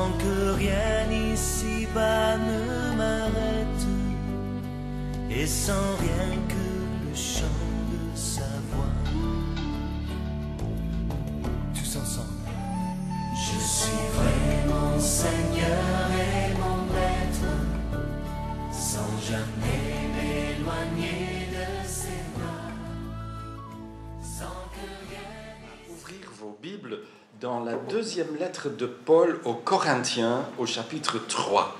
sans que rien ici-bas ne m'arrête, et sans rien que le chant de sa voix. Tous ensemble. Je suivrai mon Seigneur et mon Maître, sans jamais m'éloigner de ses bras, sans que rien... Ouvrir vos Bibles dans la deuxième lettre de Paul aux Corinthiens, au chapitre 3.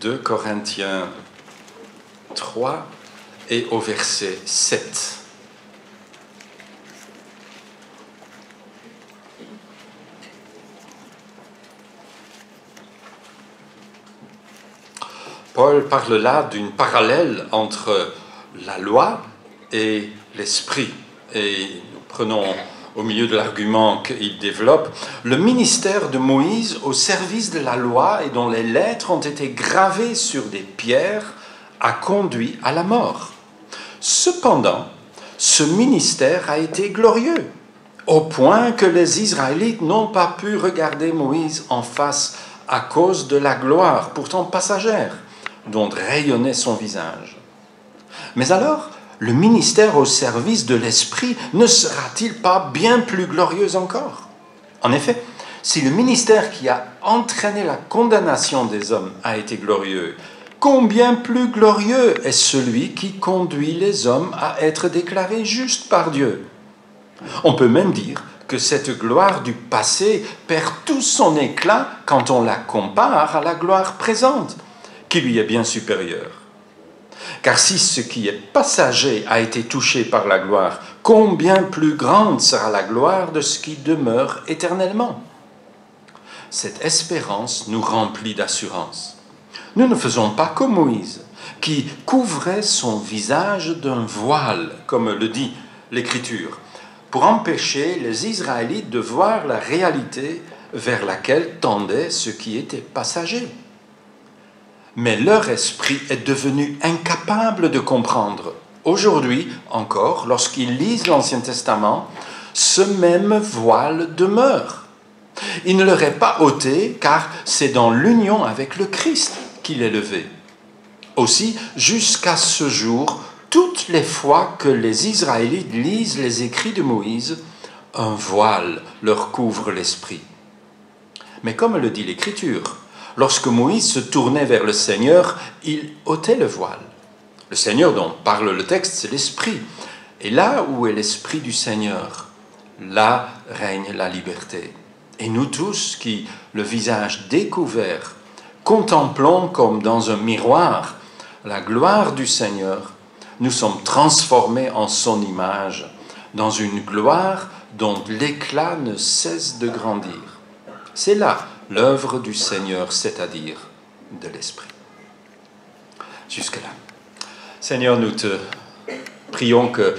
2 Corinthiens 3 et au verset 7. Paul parle là d'une parallèle entre la loi et l'esprit. Et nous prenons au milieu de l'argument qu'il développe, le ministère de Moïse au service de la loi et dont les lettres ont été gravées sur des pierres a conduit à la mort. Cependant, ce ministère a été glorieux, au point que les Israélites n'ont pas pu regarder Moïse en face à cause de la gloire, pourtant passagère, dont rayonnait son visage. Mais alors, le ministère au service de l'Esprit ne sera-t-il pas bien plus glorieux encore? En effet, si le ministère qui a entraîné la condamnation des hommes a été glorieux, combien plus glorieux est celui qui conduit les hommes à être déclarés justes par Dieu? On peut même dire que cette gloire du passé perd tout son éclat quand on la compare à la gloire présente, qui lui est bien supérieure. Car si ce qui est passager a été touché par la gloire, combien plus grande sera la gloire de ce qui demeure éternellement? Cette espérance nous remplit d'assurance. Nous ne faisons pas comme Moïse, qui couvrait son visage d'un voile, comme le dit l'Écriture, pour empêcher les Israélites de voir la réalité vers laquelle tendait ce qui était passager. Mais leur esprit est devenu incapable de comprendre. Aujourd'hui encore, lorsqu'ils lisent l'Ancien Testament, ce même voile demeure. Il ne leur est pas ôté, car c'est dans l'union avec le Christ qu'il est levé. Aussi, jusqu'à ce jour, toutes les fois que les Israélites lisent les écrits de Moïse, un voile leur couvre l'esprit. Mais comme le dit l'Écriture, lorsque Moïse se tournait vers le Seigneur, il ôtait le voile. Le Seigneur dont parle le texte, c'est l'Esprit. Et là où est l'Esprit du Seigneur, là règne la liberté. Et nous tous qui, le visage découvert, contemplons comme dans un miroir la gloire du Seigneur, nous sommes transformés en son image, dans une gloire dont l'éclat ne cesse de grandir. C'est là l'œuvre du Seigneur, c'est-à-dire de l'Esprit. Jusque-là. Seigneur, nous te prions que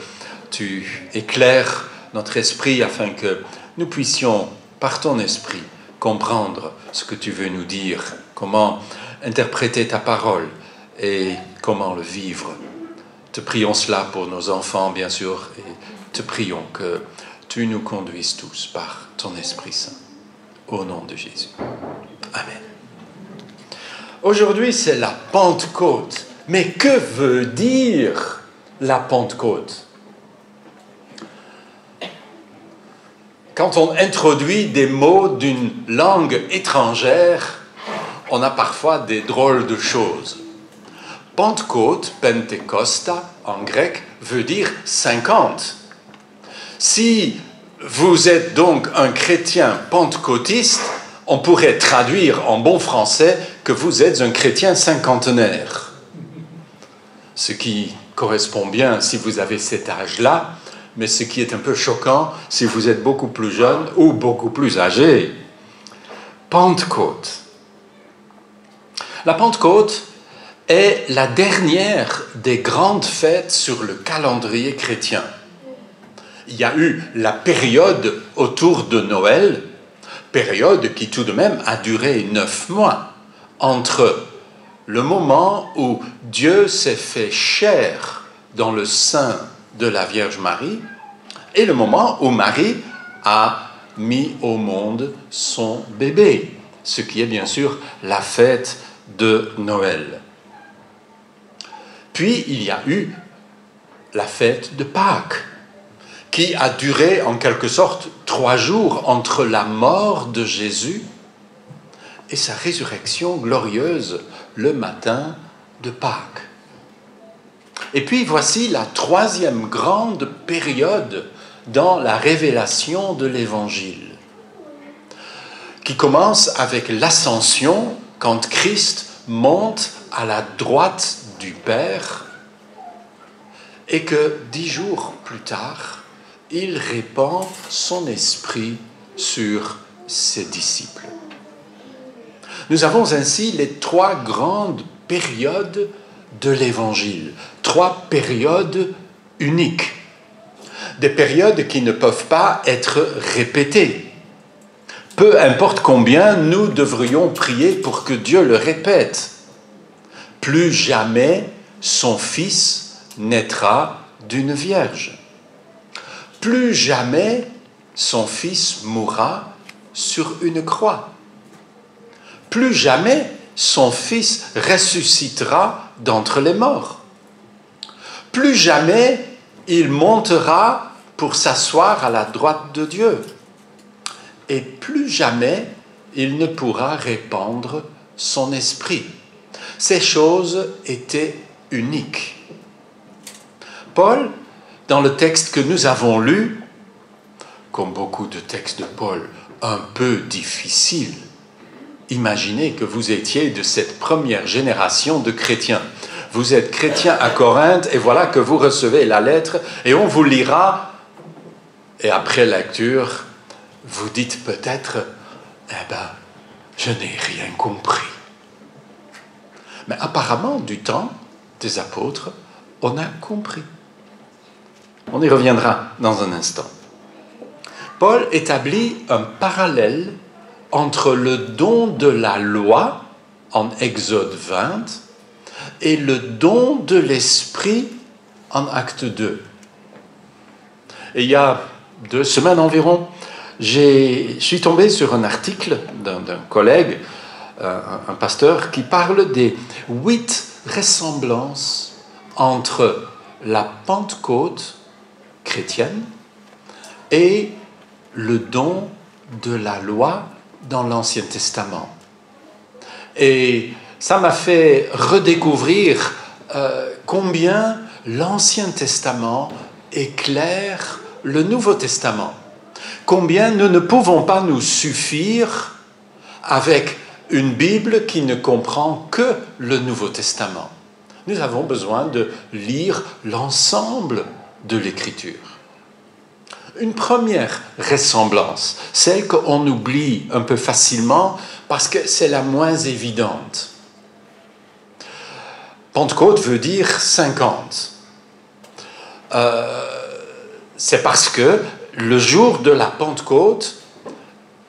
tu éclaires notre esprit afin que nous puissions, par ton esprit, comprendre ce que tu veux nous dire, comment interpréter ta parole et comment le vivre. Te prions cela pour nos enfants, bien sûr, et te prions que tu nous conduises tous par ton Esprit Saint. Au nom de Jésus. Amen. Aujourd'hui, c'est la Pentecôte. Mais que veut dire la Pentecôte? Quand on introduit des mots d'une langue étrangère, on a parfois des drôles de choses. Pentecôte, Pentecosta, en grec, veut dire 50. Si vous êtes donc un chrétien pentecôtiste, on pourrait traduire en bon français que vous êtes un chrétien cinquantenaire. Ce qui correspond bien si vous avez cet âge-là, mais ce qui est un peu choquant si vous êtes beaucoup plus jeune ou beaucoup plus âgé. Pentecôte. La Pentecôte est la dernière des grandes fêtes sur le calendrier chrétien. Il y a eu la période autour de Noël, période qui tout de même a duré 9 mois, entre le moment où Dieu s'est fait chair dans le sein de la Vierge Marie et le moment où Marie a mis au monde son bébé, ce qui est bien sûr la fête de Noël. Puis il y a eu la fête de Pâques, qui a duré en quelque sorte 3 jours entre la mort de Jésus et sa résurrection glorieuse le matin de Pâques. Et puis voici la 3e grande période dans la révélation de l'Évangile, qui commence avec l'ascension, quand Christ monte à la droite du Père, et que 10 jours plus tard, il répand son esprit sur ses disciples. Nous avons ainsi les 3 grandes périodes de l'Évangile, 3 périodes uniques, des périodes qui ne peuvent pas être répétées. Peu importe combien nous devrions prier pour que Dieu le répète, plus jamais son Fils naîtra d'une vierge. Plus jamais son Fils mourra sur une croix. Plus jamais son Fils ressuscitera d'entre les morts. Plus jamais il montera pour s'asseoir à la droite de Dieu. Et plus jamais il ne pourra répandre son esprit. Ces choses étaient uniques. Paul, dans le texte que nous avons lu, comme beaucoup de textes de Paul, un peu difficiles, imaginez que vous étiez de cette première génération de chrétiens. Vous êtes chrétien à Corinthe et voilà que vous recevez la lettre et on vous lira. Et après lecture, vous dites peut-être, je n'ai rien compris. Mais apparemment, du temps des apôtres, on a compris. On y reviendra dans un instant. Paul établit un parallèle entre le don de la loi, en Exode 20, et le don de l'Esprit, en Acte 2. Et il y a 2 semaines environ, je suis tombé sur un article d'un collègue, un pasteur, qui parle des 8 ressemblances entre la Pentecôte chrétienne et le don de la loi dans l'Ancien Testament. Et ça m'a fait redécouvrir combien l'Ancien Testament éclaire le Nouveau Testament. Combien nous ne pouvons pas nous suffire avec une Bible qui ne comprend que le Nouveau Testament. Nous avons besoin de lire l'ensemble de l'Écriture. Une première ressemblance, celle qu'on oublie un peu facilement parce que c'est la moins évidente. Pentecôte veut dire 50. C'est parce que le jour de la Pentecôte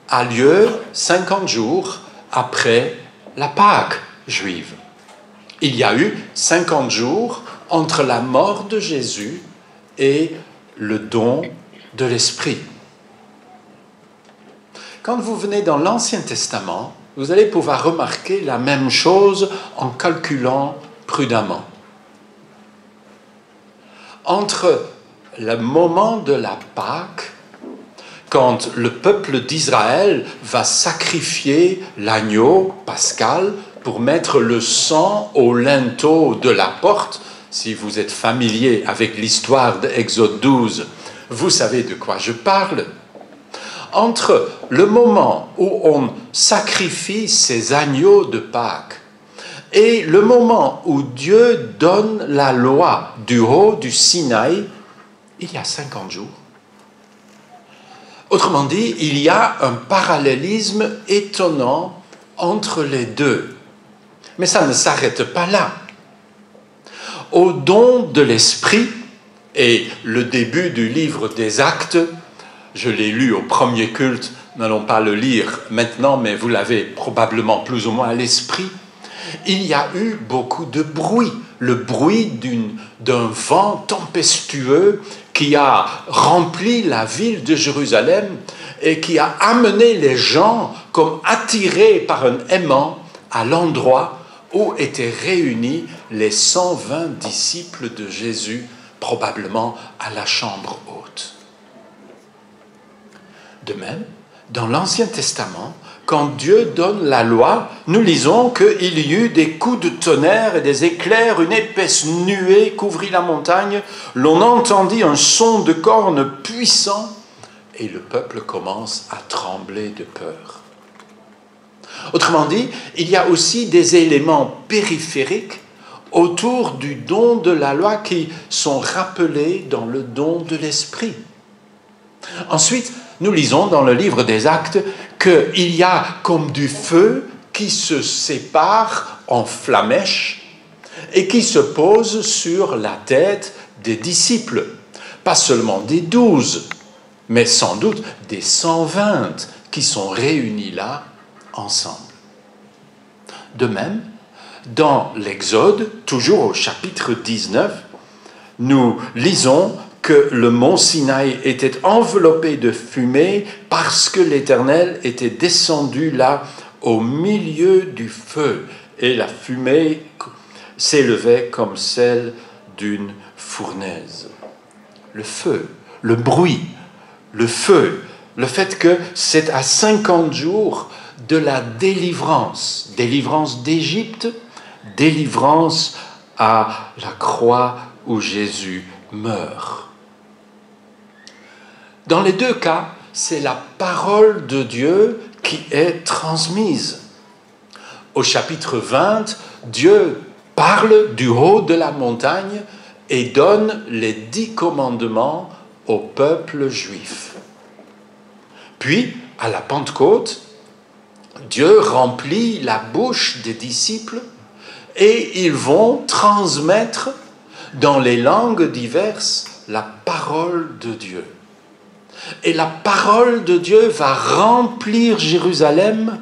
a lieu 50 jours après la Pâque juive. Il y a eu 50 jours entre la mort de Jésus et le don de l'Esprit. Quand vous venez dans l'Ancien Testament, vous allez pouvoir remarquer la même chose en calculant prudemment. Entre le moment de la Pâque, quand le peuple d'Israël va sacrifier l'agneau pascal pour mettre le sang au linteau de la porte, si vous êtes familier avec l'histoire d'Exode 12, vous savez de quoi je parle. Entre le moment où on sacrifie ces agneaux de Pâques et le moment où Dieu donne la loi du haut du Sinaï, il y a 50 jours. Autrement dit, il y a un parallélisme étonnant entre les deux. Mais ça ne s'arrête pas là. Au don de l'Esprit, et le début du livre des Actes, je l'ai lu au premier culte, n'allons pas le lire maintenant, mais vous l'avez probablement plus ou moins à l'esprit, il y a eu beaucoup de bruit, le bruit d'un vent tempestueux qui a rempli la ville de Jérusalem et qui a amené les gens comme attirés par un aimant à l'endroit où étaient réunis les 120 disciples de Jésus, probablement à la chambre haute. De même, dans l'Ancien Testament, quand Dieu donne la loi, nous lisons qu'il y eut des coups de tonnerre et des éclairs, une épaisse nuée couvrit la montagne, l'on entendit un son de cornes puissant, et le peuple commence à trembler de peur. Autrement dit, il y a aussi des éléments périphériques autour du don de la loi qui sont rappelés dans le don de l'Esprit. Ensuite, nous lisons dans le livre des Actes qu'il y a comme du feu qui se sépare en flammèche et qui se pose sur la tête des disciples. Pas seulement des 12, mais sans doute des 120 qui sont réunis là ensemble. De même, dans l'Exode, toujours au chapitre 19, nous lisons que le mont Sinaï était enveloppé de fumée parce que l'Éternel était descendu là au milieu du feu et la fumée s'élevait comme celle d'une fournaise. Le feu, le bruit, le feu, le fait que c'est à 50 jours de la délivrance, délivrance d'Égypte, délivrance à la croix où Jésus meurt. Dans les deux cas, c'est la parole de Dieu qui est transmise. Au chapitre 20, Dieu parle du haut de la montagne et donne les 10 commandements au peuple juif. Puis, à la Pentecôte, Dieu remplit la bouche des disciples et ils vont transmettre dans les langues diverses la parole de Dieu. Et la parole de Dieu va remplir Jérusalem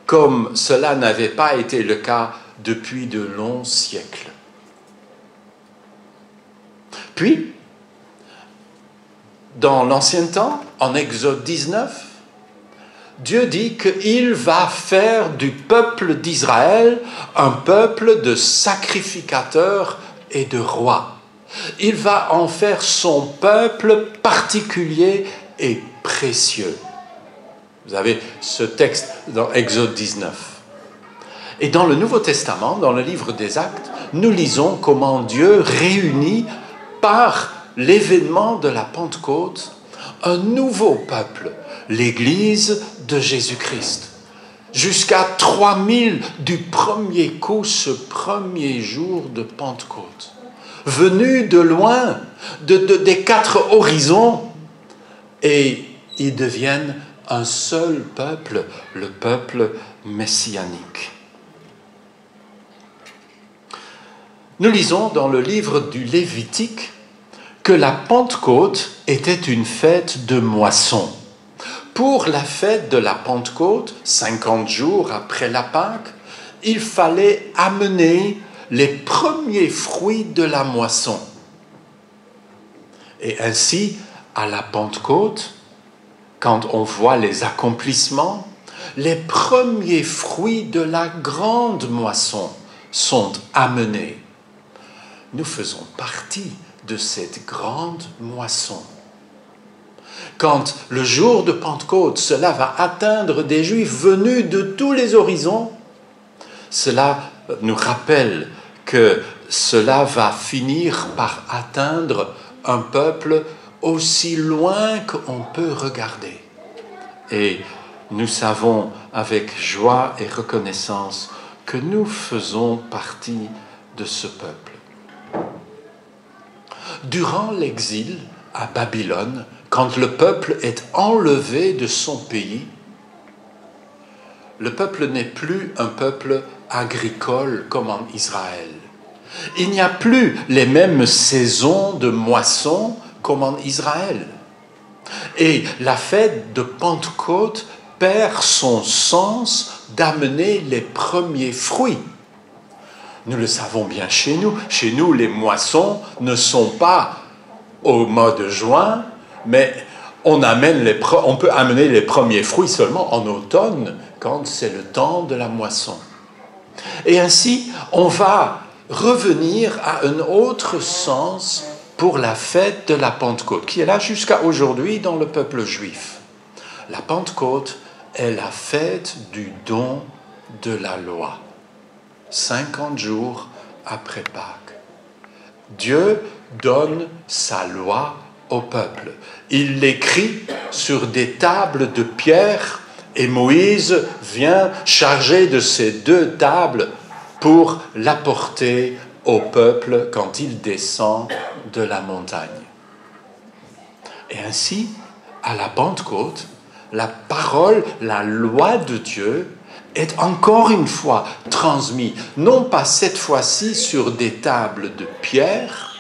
comme cela n'avait pas été le cas depuis de longs siècles. Puis, dans l'Ancien Temps, en Exode 19, Dieu dit qu'il va faire du peuple d'Israël un peuple de sacrificateurs et de rois. Il va en faire son peuple particulier et précieux. Vous avez ce texte dans Exode 19. Et dans le Nouveau Testament, dans le livre des Actes, nous lisons comment Dieu réunit par l'événement de la Pentecôte un nouveau peuple, l'Église de Jésus-Christ. Jusqu'à 3000 du premier coup, ce premier jour de Pentecôte. Venus de loin, des 4 horizons, et ils deviennent un seul peuple, le peuple messianique. Nous lisons dans le livre du Lévitique que la Pentecôte était une fête de moisson. Pour la fête de la Pentecôte, 50 jours après la Pâque, il fallait amener les premiers fruits de la moisson. Et ainsi, à la Pentecôte, quand on voit les accomplissements, les premiers fruits de la grande moisson sont amenés. Nous faisons partie de cette grande moisson. Quand le jour de Pentecôte, cela va atteindre des Juifs venus de tous les horizons, cela nous rappelle que cela va finir par atteindre un peuple aussi loin qu'on peut regarder. Et nous savons avec joie et reconnaissance que nous faisons partie de ce peuple. Durant l'exil à Babylone, quand le peuple est enlevé de son pays, le peuple n'est plus un peuple agricole comme en Israël. Il n'y a plus les mêmes saisons de moisson comme en Israël. Et la fête de Pentecôte perd son sens d'amener les premiers fruits. Nous le savons bien chez nous. Chez nous, les moissons ne sont pas au mois de juin, mais on peut amener les premiers fruits seulement en automne, quand c'est le temps de la moisson. Et ainsi, on va revenir à un autre sens pour la fête de la Pentecôte, qui est là jusqu'à aujourd'hui dans le peuple juif. La Pentecôte est la fête du don de la loi, 50 jours après Pâques. Dieu donne sa loi au peuple. Il l'écrit sur des tables de pierre et Moïse vient chargé de ces 2 tables pour l'apporter au peuple quand il descend de la montagne. Et ainsi, à la Pentecôte, la parole, la loi de Dieu est encore une fois transmise, non pas cette fois-ci sur des tables de pierre,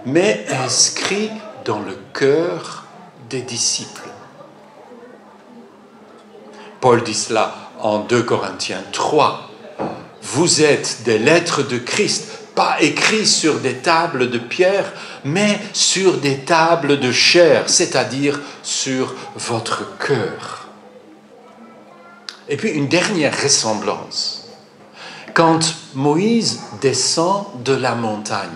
mais inscrit dans le cœur des disciples. Paul dit cela en 2 Corinthiens 3. Vous êtes des lettres de Christ, pas écrites sur des tables de pierre, mais sur des tables de chair, c'est-à-dire sur votre cœur. Et puis une dernière ressemblance. Quand Moïse descend de la montagne,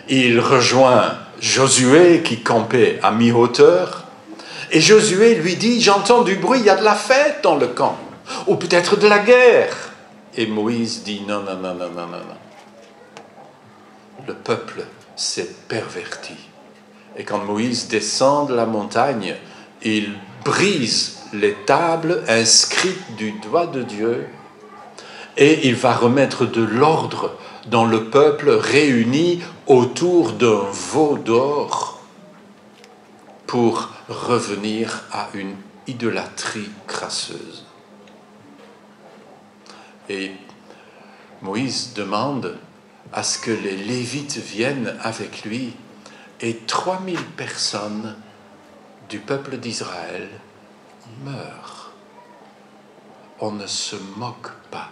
il rejoint Josué qui campait à mi-hauteur, et Josué lui dit « J'entends du bruit, il y a de la fête dans le camp, ou peut-être de la guerre. » Et Moïse dit « Non. Le peuple s'est perverti. » Et quand Moïse descend de la montagne, il brise les tables inscrites du doigt de Dieu et il va remettre de l'ordre dans le peuple réuni autour d'un veau d'or pour revenir à une idolâtrie crasseuse. Et Moïse demande à ce que les Lévites viennent avec lui et 3000 personnes du peuple d'Israël meurent. On ne se moque pas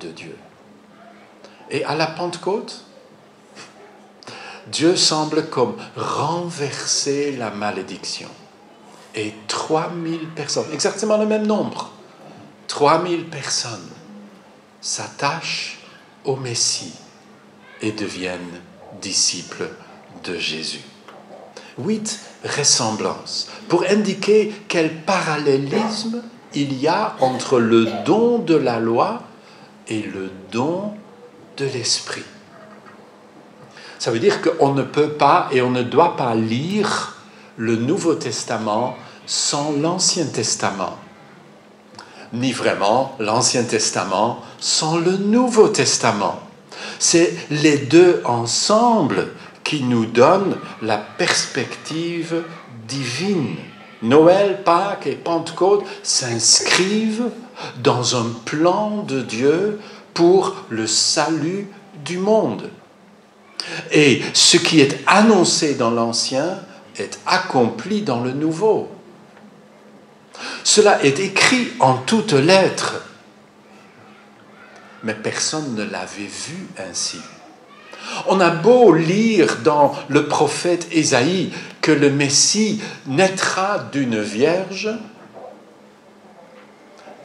de Dieu. Et à la Pentecôte, Dieu semble comme renverser la malédiction. Et 3000 personnes, exactement le même nombre, 3000 personnes s'attachent au Messie et deviennent disciples de Jésus. 8 ressemblances pour indiquer quel parallélisme il y a entre le don de la loi et le don de l'Esprit. Ça veut dire qu'on ne peut pas et on ne doit pas lire le Nouveau Testament sans l'Ancien Testament, ni vraiment l'Ancien Testament sans le Nouveau Testament. C'est les deux ensemble qui nous donnent la perspective divine. Noël, Pâques et Pentecôte s'inscrivent dans un plan de Dieu pour le salut du monde. Et ce qui est annoncé dans l'Ancien est accompli dans le Nouveau. Cela est écrit en toutes lettres, mais personne ne l'avait vu ainsi. On a beau lire dans le prophète Ésaïe que le Messie naîtra d'une vierge,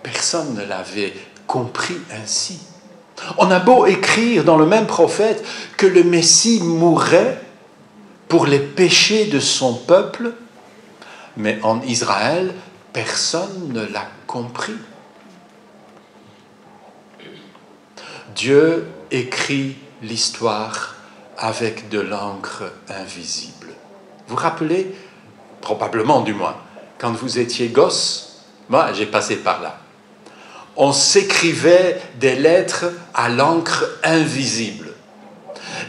personne ne l'avait compris ainsi. On a beau écrire dans le même prophète que le Messie mourrait pour les péchés de son peuple, mais en Israël, personne ne l'a compris. Dieu écrit l'histoire avec de l'encre invisible. Vous vous rappelez, probablement du moins, quand vous étiez gosse, moi j'ai passé par là, on s'écrivait des lettres à l'encre invisible.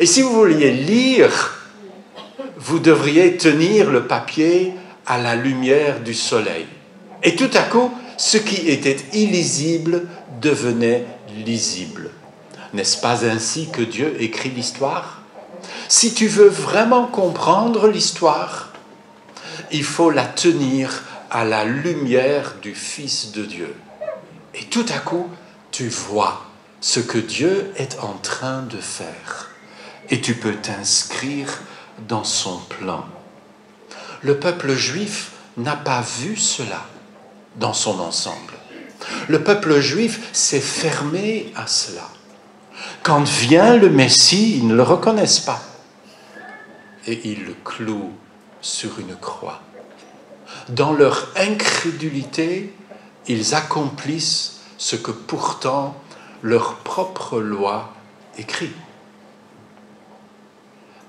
Et si vous vouliez lire, vous devriez tenir le papier à la lumière du soleil. Et tout à coup, ce qui était illisible devenait lisible. N'est-ce pas ainsi que Dieu écrit l'histoire? Si tu veux vraiment comprendre l'histoire, il faut la tenir à la lumière du Fils de Dieu. Et tout à coup, tu vois ce que Dieu est en train de faire. et tu peux t'inscrire dans son plan. Le peuple juif n'a pas vu cela dans son ensemble. Le peuple juif s'est fermé à cela. Quand vient le Messie, ils ne le reconnaissent pas. Et ils le clouent sur une croix. Dans leur incrédulité, ils accomplissent ce que pourtant leur propre loi écrit.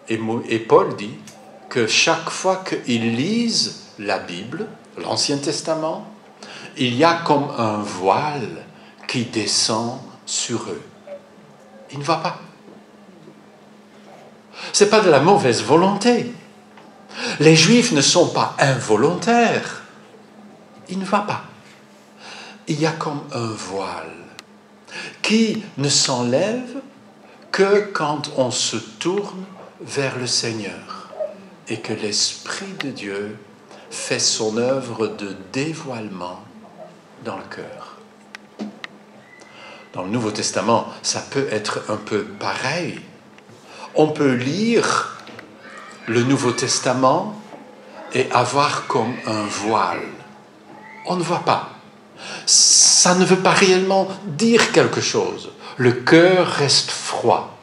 Et Paul dit que chaque fois qu'ils lisent la Bible, l'Ancien Testament, il y a comme un voile qui descend sur eux. Ils ne voient pas. Ce n'est pas de la mauvaise volonté. Les Juifs ne sont pas involontaires. Ils ne voient pas. Il y a comme un voile qui ne s'enlève que quand on se tourne vers le Seigneur et que l'Esprit de Dieu fait son œuvre de dévoilement dans le cœur. Dans le Nouveau Testament, ça peut être un peu pareil. On peut lire le Nouveau Testament et avoir comme un voile. On ne voit pas. Ça ne veut pas réellement dire quelque chose. Le cœur reste froid.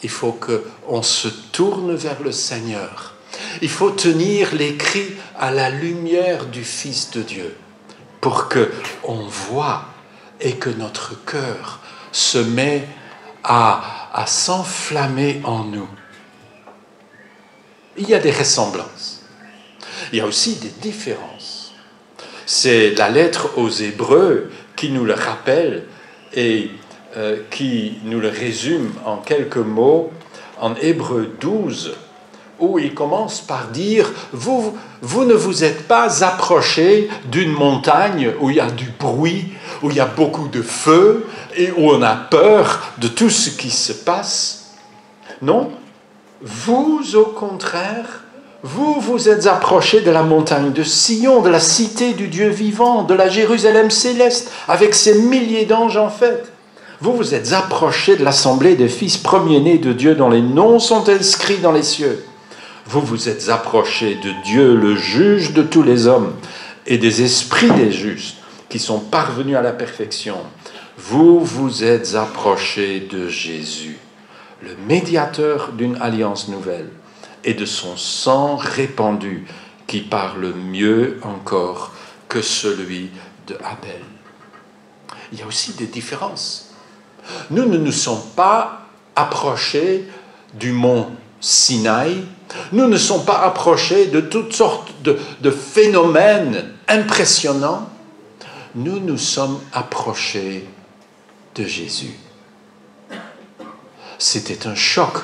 Il faut qu'on se tourne vers le Seigneur. Il faut tenir l'écrit à la lumière du Fils de Dieu pour qu'on voit et que notre cœur se met à s'enflammer en nous. Il y a des ressemblances. Il y a aussi des différences. C'est la lettre aux Hébreux qui nous le rappelle et qui nous le résume en quelques mots en Hébreux 12, où il commence par dire « Vous ne vous êtes pas approchés d'une montagne où il y a du bruit, où il y a beaucoup de feu et où on a peur de tout ce qui se passe. Non, vous, au contraire, vous vous êtes approchés de la montagne de Sion, de la cité du Dieu vivant, de la Jérusalem céleste, avec ses milliers d'anges en fait. Vous vous êtes approchés de l'assemblée des fils premiers-nés de Dieu dont les noms sont inscrits dans les cieux. Vous vous êtes approchés de Dieu, le juge de tous les hommes, et des esprits des justes qui sont parvenus à la perfection. Vous vous êtes approchés de Jésus, le médiateur d'une alliance nouvelle, et de son sang répandu, qui parle mieux encore que celui de Abel. Il y a aussi des différences. Nous ne nous sommes pas approchés du mont Sinaï, nous ne sommes pas approchés de toutes sortes de phénomènes impressionnants, nous nous sommes approchés de Jésus. C'était un choc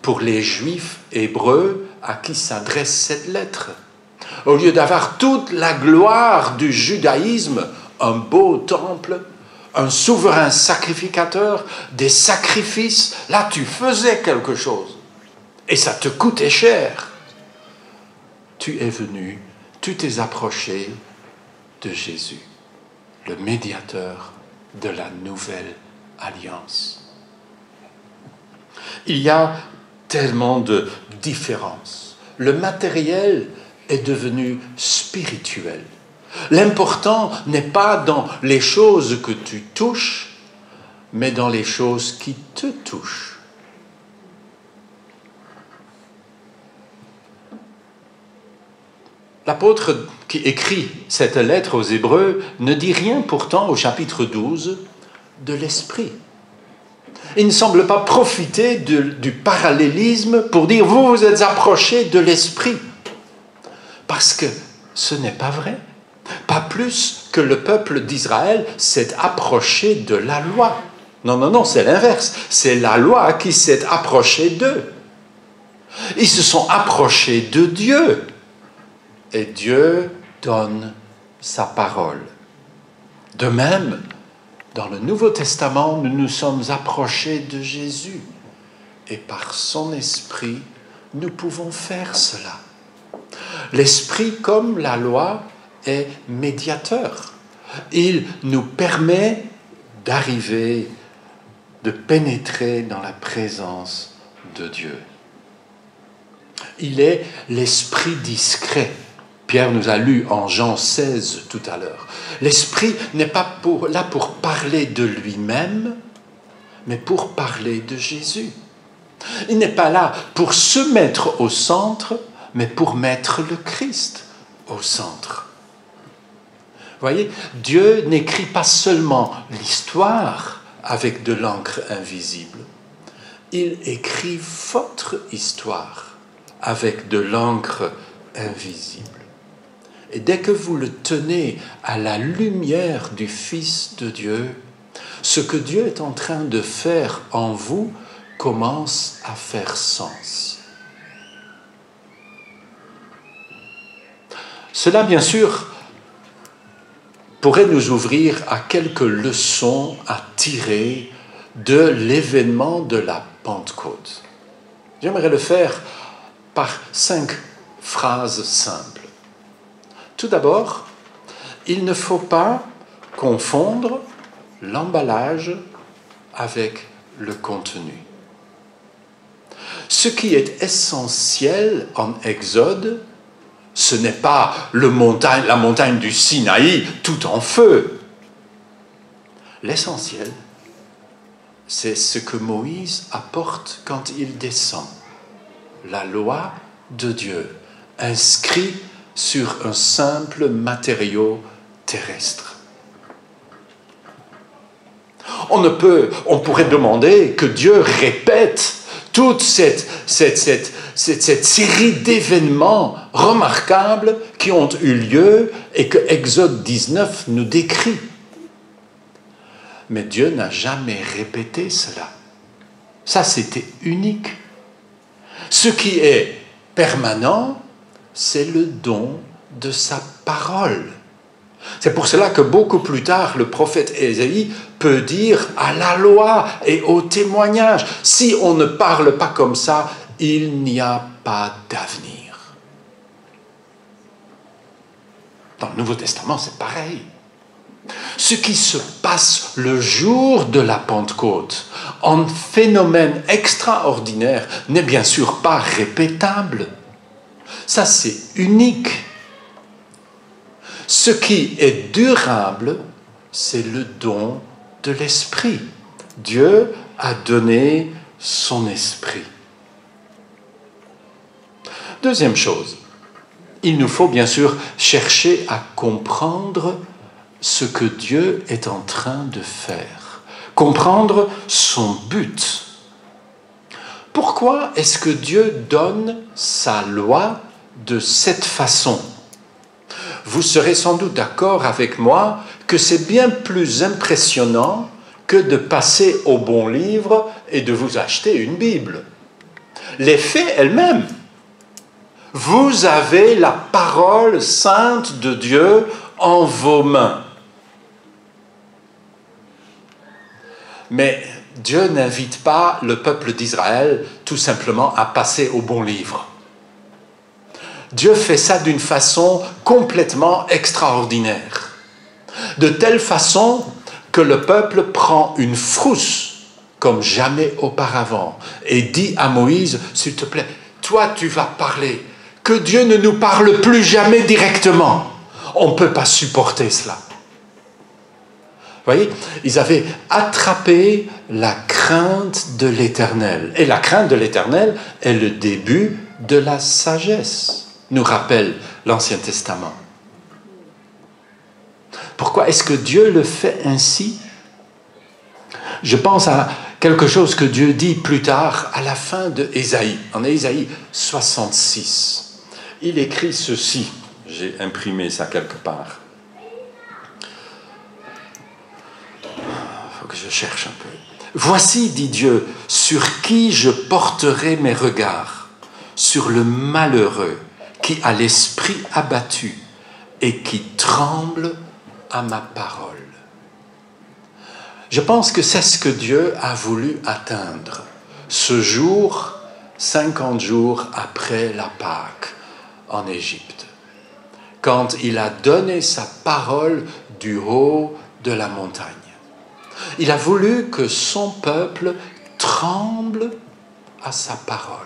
pour les Juifs hébreux à qui s'adresse cette lettre. Au lieu d'avoir toute la gloire du judaïsme, un beau temple, un souverain sacrificateur, des sacrifices, là tu faisais quelque chose. Et ça te coûtait cher. Tu es venu, tu t'es approché de Jésus, le médiateur de la nouvelle alliance. Il y a tellement de différences. Le matériel est devenu spirituel. L'important n'est pas dans les choses que tu touches, mais dans les choses qui te touchent. L'apôtre qui écrit cette lettre aux Hébreux ne dit rien pourtant au chapitre 12 de l'esprit. Il ne semble pas profiter du parallélisme pour dire « vous vous êtes approchés de l'esprit ». Parce que ce n'est pas vrai. Pas plus que le peuple d'Israël s'est approché de la loi. Non, c'est l'inverse. C'est la loi qui s'est approchée d'eux. Ils se sont approchés de Dieu. Et Dieu donne sa parole. De même, dans le Nouveau Testament, nous nous sommes approchés de Jésus. Et par son esprit, nous pouvons faire cela. L'esprit, comme la loi, est médiateur. Il nous permet d'arriver de pénétrer dans la présence de Dieu. Il est l'esprit discret. Pierre nous a lu en Jean 16 tout à l'heure. L'esprit n'est pas là pour parler de lui-même, mais pour parler de Jésus. Il n'est pas là pour se mettre au centre, mais pour mettre le Christ au centre. Voyez, Dieu n'écrit pas seulement l'histoire avec de l'encre invisible. Il écrit votre histoire avec de l'encre invisible. Et dès que vous le tenez à la lumière du Fils de Dieu, ce que Dieu est en train de faire en vous commence à faire sens. Cela, bien sûr, pourrait nous ouvrir à quelques leçons à tirer de l'événement de la Pentecôte. J'aimerais le faire par 5 phrases simples. Tout d'abord, il ne faut pas confondre l'emballage avec le contenu. Ce qui est essentiel en Exode, ce n'est pas la montagne du Sinaï tout en feu. L'essentiel, c'est ce que Moïse apporte quand il descend. La loi de Dieu, inscrite sur un simple matériau terrestre. On pourrait demander que Dieu répète toute cette série d'événements remarquables qui ont eu lieu et que Exode 19 nous décrit. Mais Dieu n'a jamais répété cela. Ça, c'était unique. Ce qui est permanent, c'est le don de sa parole. C'est pour cela que beaucoup plus tard, le prophète Ésaïe peut dire à la loi et au témoignage, si on ne parle pas comme ça, il n'y a pas d'avenir. Dans le Nouveau Testament, c'est pareil. Ce qui se passe le jour de la Pentecôte, en phénomène extraordinaire, n'est bien sûr pas répétable. Ça, c'est unique. Ce qui est durable, c'est le don de l'Esprit. Dieu a donné son Esprit. Deuxième chose, il nous faut bien sûr chercher à comprendre ce que Dieu est en train de faire, comprendre son but. Pourquoi est-ce que Dieu donne sa loi de cette façon ? Vous serez sans doute d'accord avec moi que c'est bien plus impressionnant que de passer au bon livre et de vous acheter une Bible. Les faits elles-mêmes. Vous avez la parole sainte de Dieu en vos mains. Mais Dieu n'invite pas le peuple d'Israël tout simplement à passer au bon livre. Dieu fait ça d'une façon complètement extraordinaire. De telle façon que le peuple prend une frousse comme jamais auparavant et dit à Moïse, s'il te plaît, toi tu vas parler, que Dieu ne nous parle plus jamais directement. On ne peut pas supporter cela. Vous voyez, ils avaient attrapé la crainte de l'Éternel. Et la crainte de l'Éternel est le début de la sagesse, nous rappelle l'Ancien Testament. Pourquoi est-ce que Dieu le fait ainsi ? Je pense à quelque chose que Dieu dit plus tard à la fin de Ésaïe, en Ésaïe 66. Il écrit ceci, j'ai imprimé ça quelque part. Il faut que je cherche un peu. Voici, dit Dieu, sur qui je porterai mes regards, sur le malheureux qui a l'esprit abattu et qui tremble à ma parole. Je pense que c'est ce que Dieu a voulu atteindre ce jour, 50 jours après la Pâque en Égypte, quand il a donné sa parole du haut de la montagne. Il a voulu que son peuple tremble à sa parole.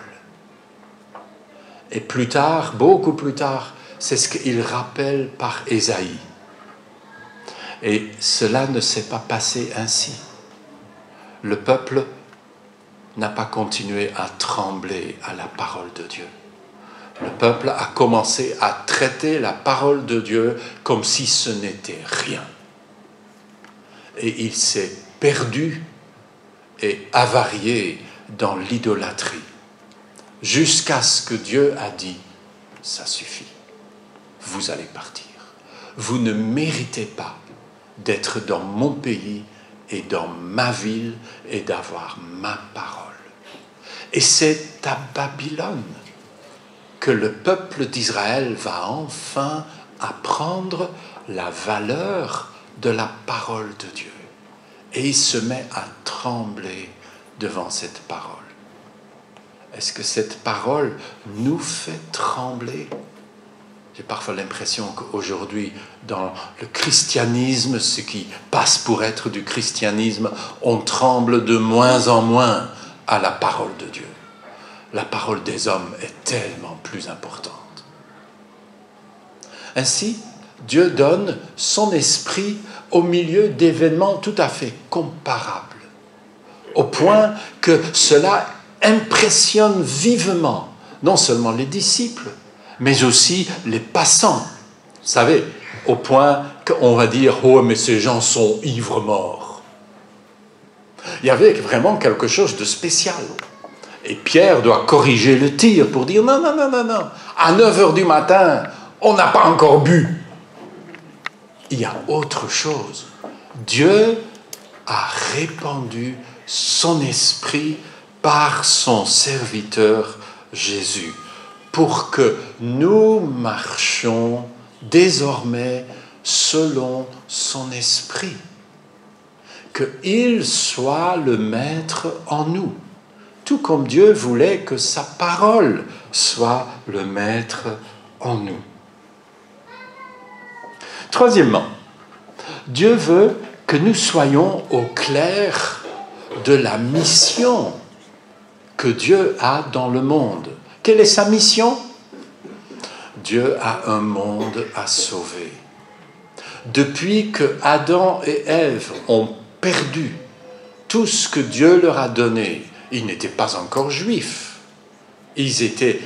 Et plus tard, beaucoup plus tard, c'est ce qu'il rappelle par Ésaïe. Et cela ne s'est pas passé ainsi. Le peuple n'a pas continué à trembler à la parole de Dieu. Le peuple a commencé à traiter la parole de Dieu comme si ce n'était rien. Et il s'est perdu et avarié dans l'idolâtrie, jusqu'à ce que Dieu a dit « ça suffit, vous allez partir. Vous ne méritez pas d'être dans mon pays et dans ma ville et d'avoir ma parole. » Et c'est à Babylone que le peuple d'Israël va enfin apprendre la valeur de la parole de Dieu. Et il se met à trembler devant cette parole. Est-ce que cette parole nous fait trembler? J'ai parfois l'impression qu'aujourd'hui, dans le christianisme, ce qui passe pour être du christianisme, on tremble de moins en moins à la parole de Dieu. La parole des hommes est tellement plus importante. Ainsi, Dieu donne son esprit au milieu d'événements tout à fait comparables, au point que cela impressionne vivement non seulement les disciples, mais aussi les passants. Vous savez, au point qu'on va dire « Oh, mais ces gens sont ivres morts ». Il y avait vraiment quelque chose de spécial. Et Pierre doit corriger le tir pour dire « Non, non, non, non, non, à 9h du matin, on n'a pas encore bu ». Il y a autre chose. Dieu a répandu son esprit par son serviteur Jésus, pour que nous marchions désormais selon son esprit, qu'il soit le maître en nous, tout comme Dieu voulait que sa parole soit le maître en nous. Troisièmement, Dieu veut que nous soyons au clair de la mission que Dieu a dans le monde. Quelle est sa mission? Dieu a un monde à sauver. Depuis que Adam et Ève ont perdu tout ce que Dieu leur a donné, ils n'étaient pas encore juifs. Ils étaient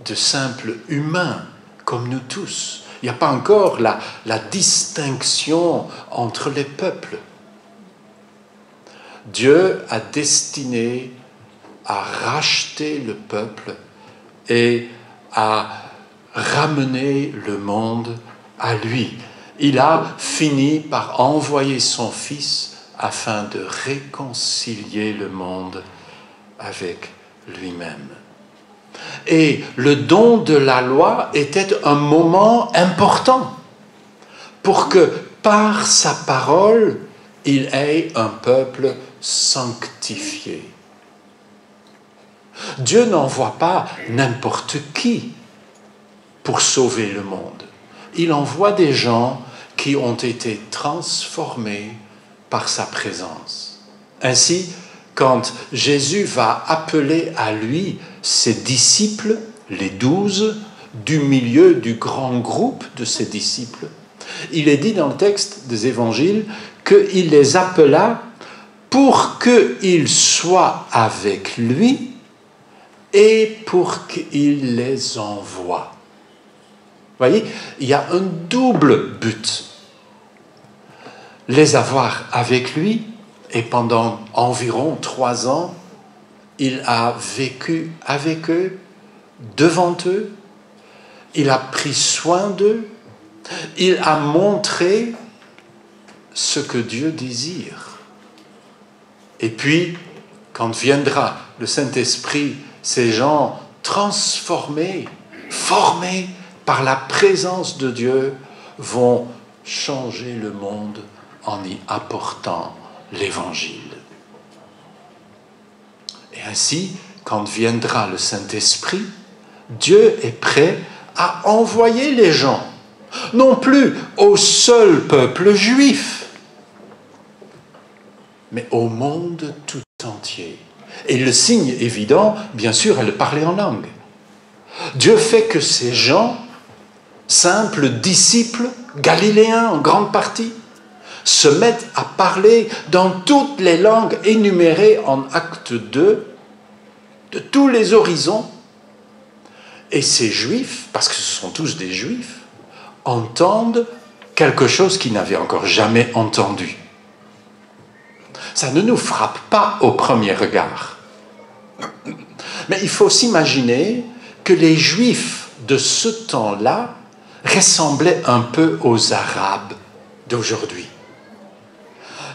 de simples humains, comme nous tous. Il n'y a pas encore la distinction entre les peuples. Dieu a destiné à racheter le peuple et à ramener le monde à lui. Il a fini par envoyer son Fils afin de réconcilier le monde avec lui-même. Et le don de la loi était un moment important pour que par sa parole, il ait un peuple sanctifié. Dieu n'envoie pas n'importe qui pour sauver le monde. Il envoie des gens qui ont été transformés par sa présence. Ainsi, quand Jésus va appeler à lui ses disciples, les 12, du milieu du grand groupe de ses disciples, il est dit dans le texte des évangiles qu'il les appela pour qu'ils soient avec lui et pour qu'il les envoie. Vous voyez, il y a un double but. Les avoir avec lui, et pendant environ 3 ans, il a vécu avec eux, devant eux, il a pris soin d'eux, il a montré ce que Dieu désire. Et puis, quand viendra le Saint-Esprit, ces gens transformés, formés par la présence de Dieu, vont changer le monde en y apportant l'Évangile. Et ainsi, quand viendra le Saint-Esprit, Dieu est prêt à envoyer les gens, non plus au seul peuple juif, mais au monde tout entier. Et le signe évident, bien sûr, est de parler en langue. Dieu fait que ces gens, simples disciples, galiléens en grande partie, se mettent à parler dans toutes les langues énumérées en Acte 2, de tous les horizons. Et ces Juifs, parce que ce sont tous des Juifs, entendent quelque chose qu'ils n'avaient encore jamais entendu. Ça ne nous frappe pas au premier regard. Mais il faut s'imaginer que les Juifs de ce temps-là ressemblaient un peu aux Arabes d'aujourd'hui.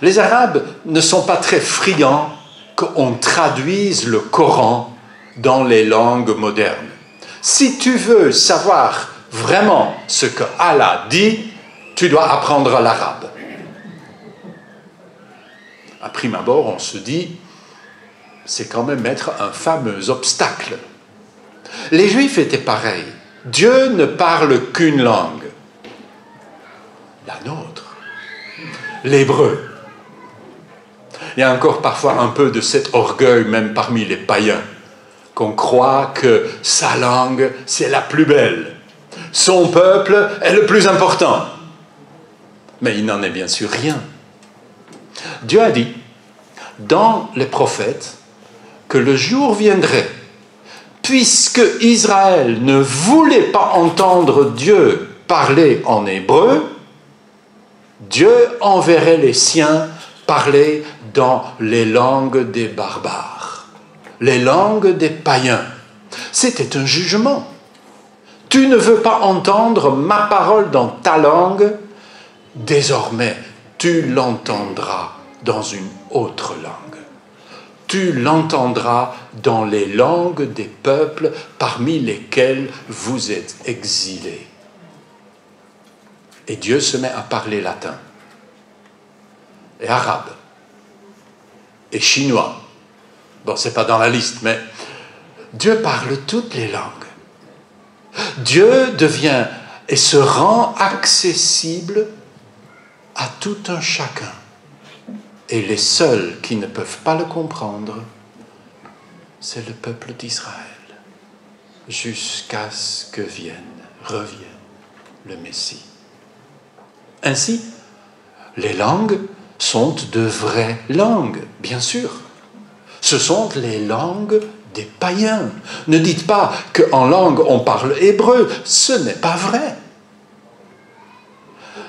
Les Arabes ne sont pas très friands qu'on traduise le Coran dans les langues modernes. Si tu veux savoir vraiment ce que Allah dit, tu dois apprendre l'arabe. À prime abord, on se dit, c'est quand même être un fameux obstacle. Les Juifs étaient pareils. Dieu ne parle qu'une langue, la nôtre, l'hébreu. Il y a encore parfois un peu de cet orgueil, même parmi les païens, qu'on croit que sa langue, c'est la plus belle. Son peuple est le plus important. Mais il n'en est bien sûr rien. Dieu a dit, dans les prophètes, que le jour viendrait, puisque Israël ne voulait pas entendre Dieu parler en hébreu, Dieu enverrait les siens parler dans les langues des barbares, les langues des païens. C'était un jugement. Tu ne veux pas entendre ma parole dans ta langue, désormais tu l'entendras dans une autre langue. Tu l'entendras dans les langues des peuples parmi lesquels vous êtes exilés. Et Dieu se met à parler latin, et arabe, et chinois. Bon, c'est pas dans la liste, mais Dieu parle toutes les langues. Dieu devient et se rend accessible à tout un chacun. Et les seuls qui ne peuvent pas le comprendre, c'est le peuple d'Israël, jusqu'à ce que revienne le Messie. Ainsi, les langues sont de vraies langues, bien sûr. Ce sont les langues des païens. Ne dites pas qu'en langue on parle hébreu, ce n'est pas vrai.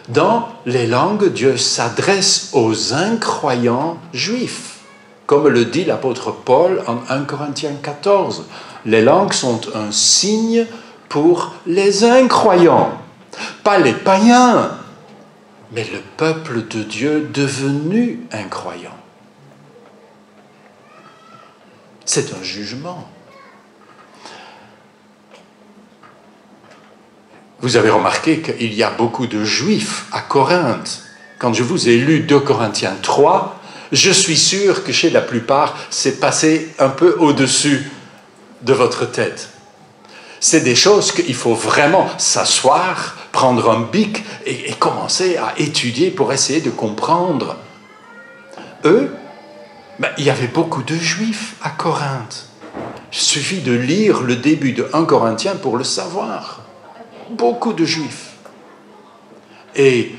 Dans les langues, Dieu s'adresse aux incroyants juifs, comme le dit l'apôtre Paul en 1 Corinthiens 14. Les langues sont un signe pour les incroyants, pas les païens, mais le peuple de Dieu devenu incroyant. C'est un jugement. Vous avez remarqué qu'il y a beaucoup de Juifs à Corinthe. Quand je vous ai lu 2 Corinthiens 3, je suis sûr que chez la plupart, c'est passé un peu au-dessus de votre tête. C'est des choses qu'il faut vraiment s'asseoir, prendre un bic et commencer à étudier pour essayer de comprendre. Eux, il y avait beaucoup de Juifs à Corinthe. Il suffit de lire le début de 1 Corinthiens pour le savoir. Beaucoup de Juifs. Et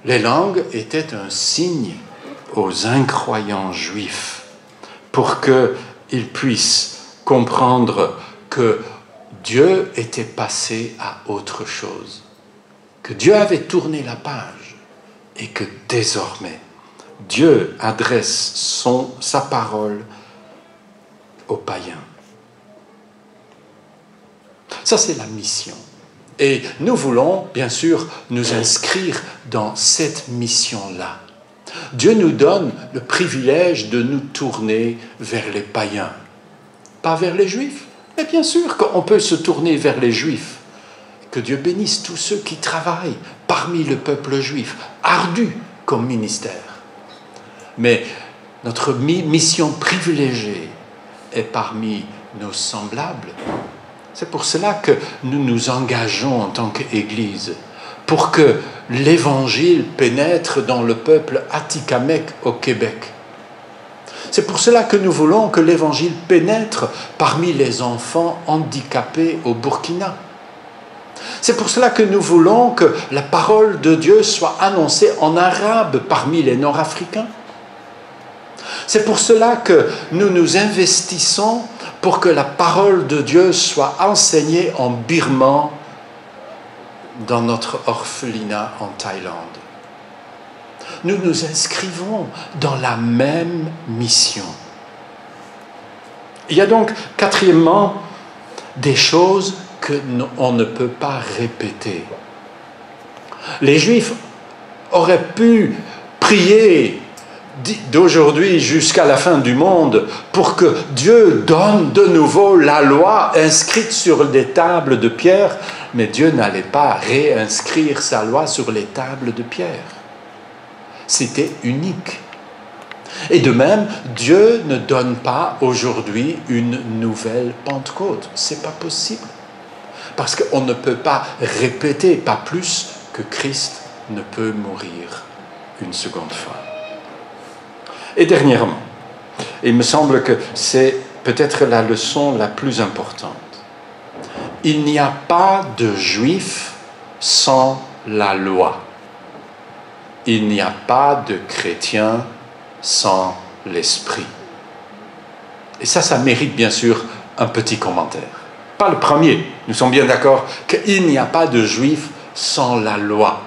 les langues étaient un signe aux incroyants Juifs pour qu'ils puissent comprendre que Dieu était passé à autre chose, que Dieu avait tourné la page et que désormais Dieu adresse sa parole aux païens. Ça, c'est la mission. Et nous voulons, bien sûr, nous inscrire dans cette mission-là. Dieu nous donne le privilège de nous tourner vers les païens, pas vers les Juifs. Mais bien sûr qu'on peut se tourner vers les Juifs. Que Dieu bénisse tous ceux qui travaillent parmi le peuple juif, ardu comme ministère. Mais notre mission privilégiée est parmi nos semblables. C'est pour cela que nous nous engageons en tant qu'Église pour que l'Évangile pénètre dans le peuple atikamekw au Québec. C'est pour cela que nous voulons que l'Évangile pénètre parmi les enfants handicapés au Burkina. C'est pour cela que nous voulons que la parole de Dieu soit annoncée en arabe parmi les Nord-Africains. C'est pour cela que nous nous investissons pour que la parole de Dieu soit enseignée en birman dans notre orphelinat en Thaïlande. Nous nous inscrivons dans la même mission. Il y a donc, quatrièmement, des choses qu'on ne peut pas répéter. Les Juifs auraient pu prier d'aujourd'hui jusqu'à la fin du monde pour que Dieu donne de nouveau la loi inscrite sur des tables de pierre, mais Dieu n'allait pas réinscrire sa loi sur les tables de pierre. C'était unique. Et de même, Dieu ne donne pas aujourd'hui une nouvelle Pentecôte. Ce n'est pas possible. Parce qu'on ne peut pas répéter, pas plus que Christ ne peut mourir une seconde fois. Et dernièrement, il me semble que c'est peut-être la leçon la plus importante. Il n'y a pas de Juif sans la loi. Il n'y a pas de chrétien sans l'esprit. Et ça mérite bien sûr un petit commentaire. Pas le premier. Nous sommes bien d'accord qu'il n'y a pas de Juif sans la loi.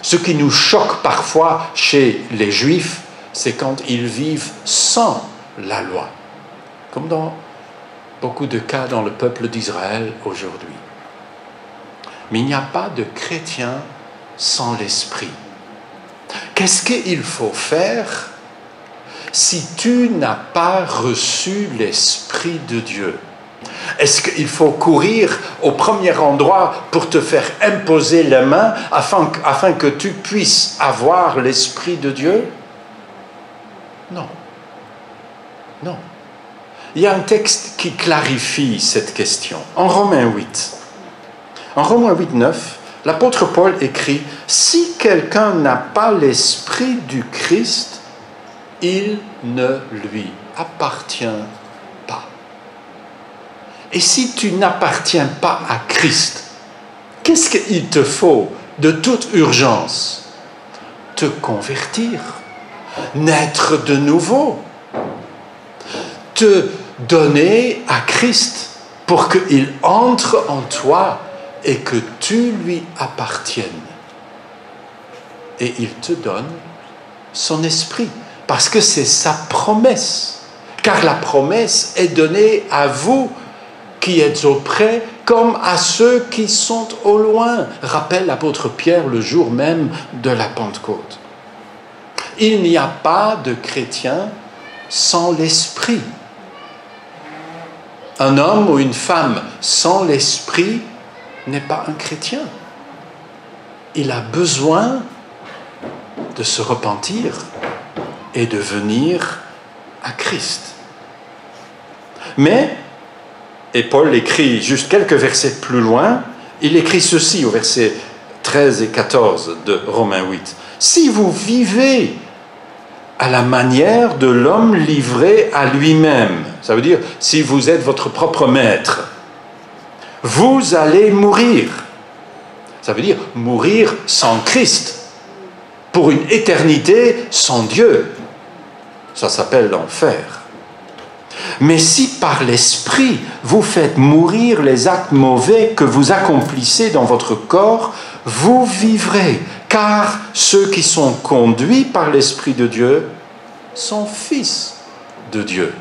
Ce qui nous choque parfois chez les Juifs, c'est quand ils vivent sans la loi, comme dans beaucoup de cas dans le peuple d'Israël aujourd'hui. Mais il n'y a pas de chrétien sans l'esprit. Qu'est-ce qu'il faut faire si tu n'as pas reçu l'Esprit de Dieu? Est-ce qu'il faut courir au premier endroit pour te faire imposer les mains afin que tu puisses avoir l'Esprit de Dieu? Non. Non. Il y a un texte qui clarifie cette question. En Romains 8. En Romains 8, 9, l'apôtre Paul écrit « Si quelqu'un n'a pas l'Esprit du Christ, il ne lui appartient pas. » Et si tu n'appartiens pas à Christ, qu'est-ce qu'il te faut de toute urgence? Te convertir, naître de nouveau, te donner à Christ pour qu'il entre en toi et que tu lui appartiennes. Et il te donne son esprit, parce que c'est sa promesse. Car la promesse est donnée à vous qui êtes auprès comme à ceux qui sont au loin, rappelle l'apôtre Pierre le jour même de la Pentecôte. Il n'y a pas de chrétien sans l'esprit. Un homme ou une femme sans l'esprit n'est pas un chrétien. Il a besoin de se repentir et de venir à Christ. Mais, et Paul écrit juste quelques versets plus loin, il écrit ceci au verset 13 et 14 de Romains 8. « Si vous vivez à la manière de l'homme livré à lui-même, ça veut dire si vous êtes votre propre maître, vous allez mourir. Ça veut dire mourir sans Christ, pour une éternité sans Dieu. Ça s'appelle l'enfer. Mais si par l'Esprit, vous faites mourir les actes mauvais que vous accomplissez dans votre corps, vous vivrez, car ceux qui sont conduits par l'Esprit de Dieu sont fils de Dieu.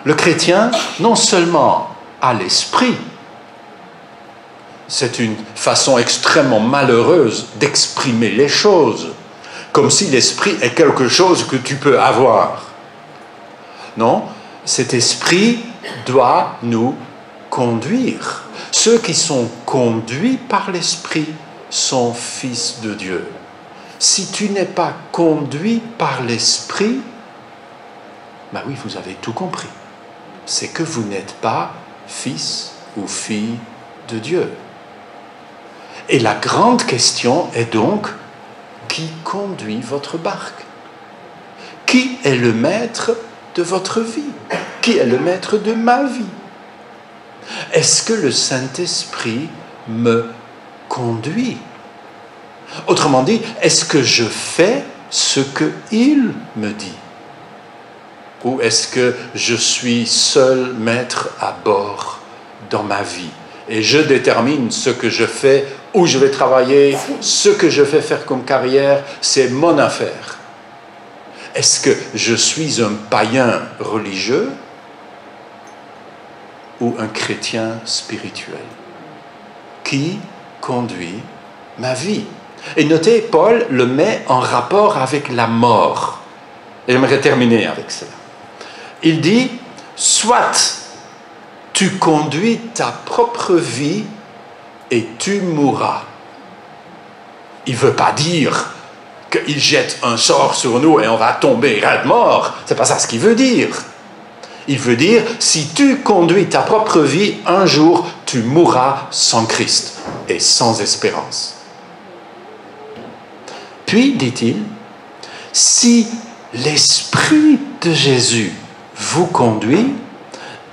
Le chrétien, non seulement a l'Esprit, c'est une façon extrêmement malheureuse d'exprimer les choses, comme si l'esprit est quelque chose que tu peux avoir. Non, cet esprit doit nous conduire. Ceux qui sont conduits par l'esprit sont fils de Dieu. Si tu n'es pas conduit par l'esprit, ben oui, vous avez tout compris. C'est que vous n'êtes pas fils ou fille de Dieu. Et la grande question est donc, qui conduit votre barque? Qui est le maître de votre vie? Qui est le maître de ma vie? Est-ce que le Saint-Esprit me conduit? Autrement dit, est-ce que je fais ce qu'il me dit? Ou est-ce que je suis seul maître à bord dans ma vie? Et je détermine ce que je fais, où je vais travailler, ce que je vais faire comme carrière, c'est mon affaire. Est-ce que je suis un païen religieux ou un chrétien spirituel? Qui conduit ma vie? Et notez, Paul le met en rapport avec la mort. Et j'aimerais terminer avec cela. Il dit, soit tu conduis ta propre vie et tu mourras. Il ne veut pas dire qu'il jette un sort sur nous et on va tomber raide mort. Ce n'est pas ça ce qu'il veut dire. Il veut dire, si tu conduis ta propre vie, un jour, tu mourras sans Christ et sans espérance. Puis, dit-il, si l'Esprit de Jésus vous conduit,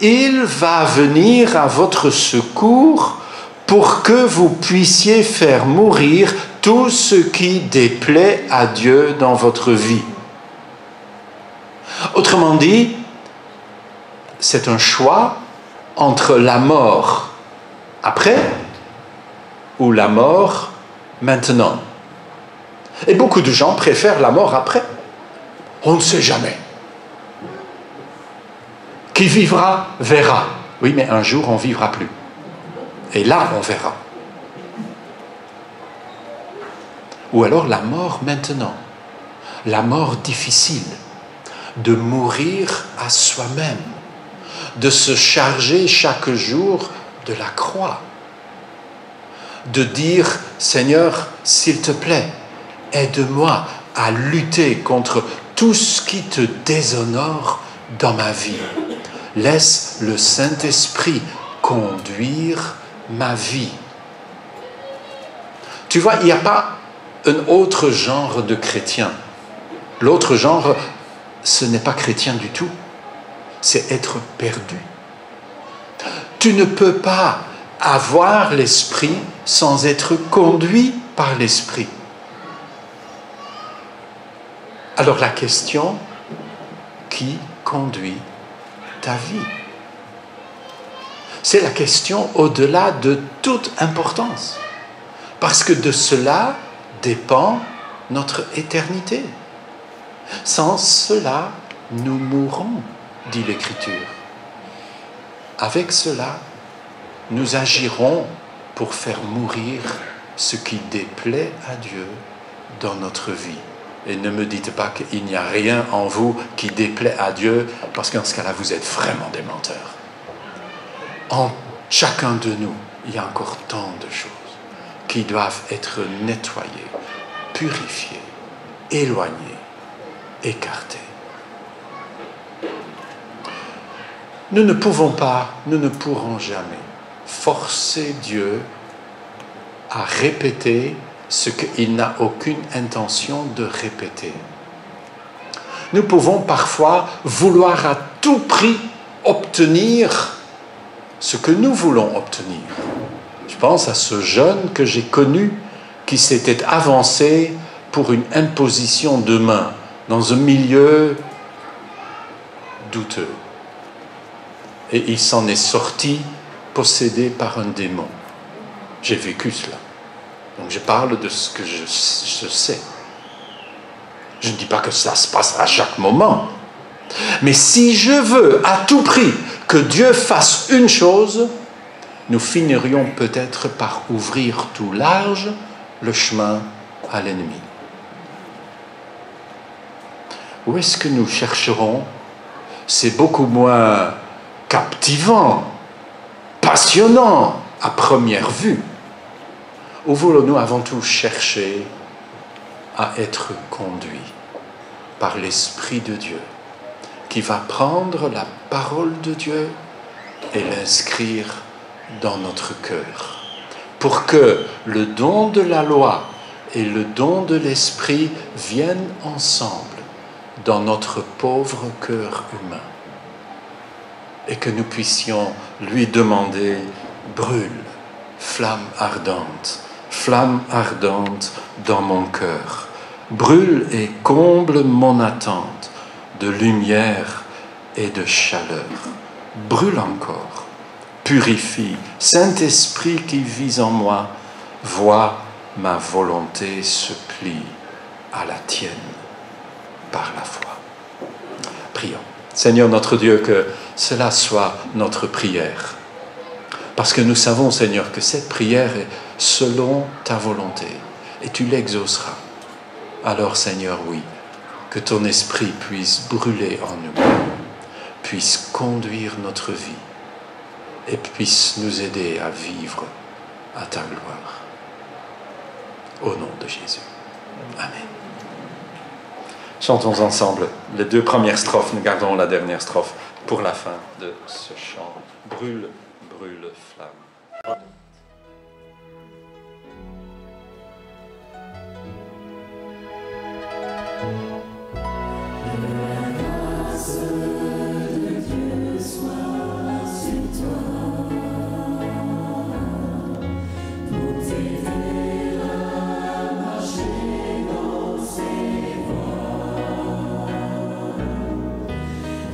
il va venir à votre secours pour que vous puissiez faire mourir tout ce qui déplaît à Dieu dans votre vie. Autrement dit, c'est un choix entre la mort après ou la mort maintenant. Et beaucoup de gens préfèrent la mort après. On ne sait jamais. Qui vivra, verra. Oui, mais un jour, on ne vivra plus. Et là, on verra. Ou alors la mort maintenant. La mort difficile. De mourir à soi-même. De se charger chaque jour de la croix. De dire, Seigneur, s'il te plaît, aide-moi à lutter contre tout ce qui te déshonore dans ma vie. Laisse le Saint-Esprit conduire ma vie. Tu vois, il n'y a pas un autre genre de chrétien. L'autre genre, ce n'est pas chrétien du tout. C'est être perdu. Tu ne peux pas avoir l'Esprit sans être conduit par l'Esprit. Alors la question, qui conduit ta vie? C'est la question au-delà de toute importance. Parce que de cela dépend notre éternité. Sans cela, nous mourrons, dit l'Écriture. Avec cela, nous agirons pour faire mourir ce qui déplaît à Dieu dans notre vie. Et ne me dites pas qu'il n'y a rien en vous qui déplaît à Dieu, parce qu'en ce cas-là, vous êtes vraiment des menteurs. En chacun de nous, il y a encore tant de choses qui doivent être nettoyées, purifiées, éloignées, écartées. Nous ne pouvons pas, nous ne pourrons jamais forcer Dieu à répéter ce qu'il n'a aucune intention de répéter. Nous pouvons parfois vouloir à tout prix obtenir ce que nous voulons obtenir. Je pense à ce jeune que j'ai connu qui s'était avancé pour une imposition de main dans un milieu douteux. Et il s'en est sorti possédé par un démon. J'ai vécu cela. Donc je parle de ce que je sais. Je ne dis pas que ça se passe à chaque moment. Mais si je veux à tout prix que Dieu fasse une chose, nous finirions peut-être par ouvrir tout large le chemin à l'ennemi. Où est-ce que nous chercherons? C'est beaucoup moins captivant, passionnant à première vue. Où voulons-nous avant tout chercher à être conduits par l'Esprit de Dieu, qui va prendre la parole de Dieu et l'inscrire dans notre cœur, pour que le don de la loi et le don de l'esprit viennent ensemble dans notre pauvre cœur humain et que nous puissions lui demander « Brûle, flamme ardente dans mon cœur, brûle et comble mon attente de lumière et de chaleur. Brûle encore, purifie, Saint-Esprit qui vit en moi, vois ma volonté se plie à la tienne par la foi. » Prions. Seigneur notre Dieu, que cela soit notre prière. Parce que nous savons, Seigneur, que cette prière est selon ta volonté et tu l'exauceras. Alors, Seigneur, oui, que ton esprit puisse brûler en nous, puisse conduire notre vie et puisse nous aider à vivre à ta gloire. Au nom de Jésus. Amen. Chantons ensemble les 2 premières strophes. Nous gardons la dernière strophe pour la fin de ce chant. Brûle, brûle, flamme.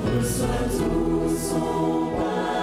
Reçois tout son pardon.